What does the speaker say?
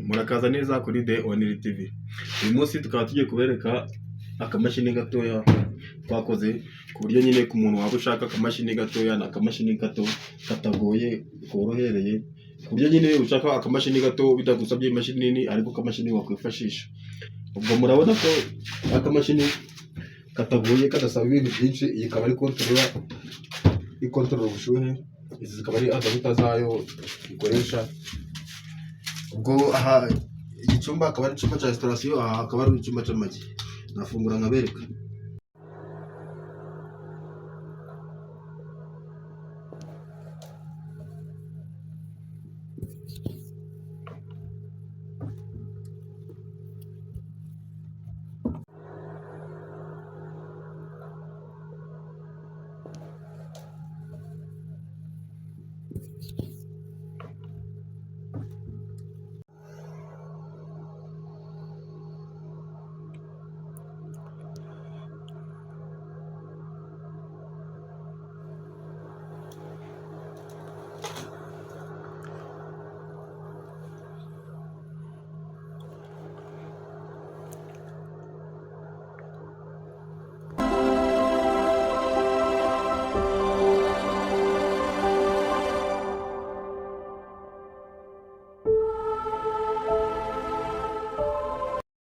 Murakaza neza kuri The Only TV. Uyu munsi tukaba tugiye kubereka akamashini gatoya twakoze ku buryo nyine ku muntu waba ushaka akamashini gatoya na akamashini gato katagoye korohereye, ku buryo nyine ushaka akamashini gato bitagusabye imashini nini ariko akamashini wakwifashisha. Ubwo murabona ko akamashini katagoye kadasaba ibintu byinshi. Iyi ikaba ari ikontorora ubushyuhe, izi zikaba ari agabuta zayo ikoresha. Ubwo aha iki cyumba akaba ari icyumba cya installation, aha akaba ari icyumba cy'amagi. Nafungura nkabereka.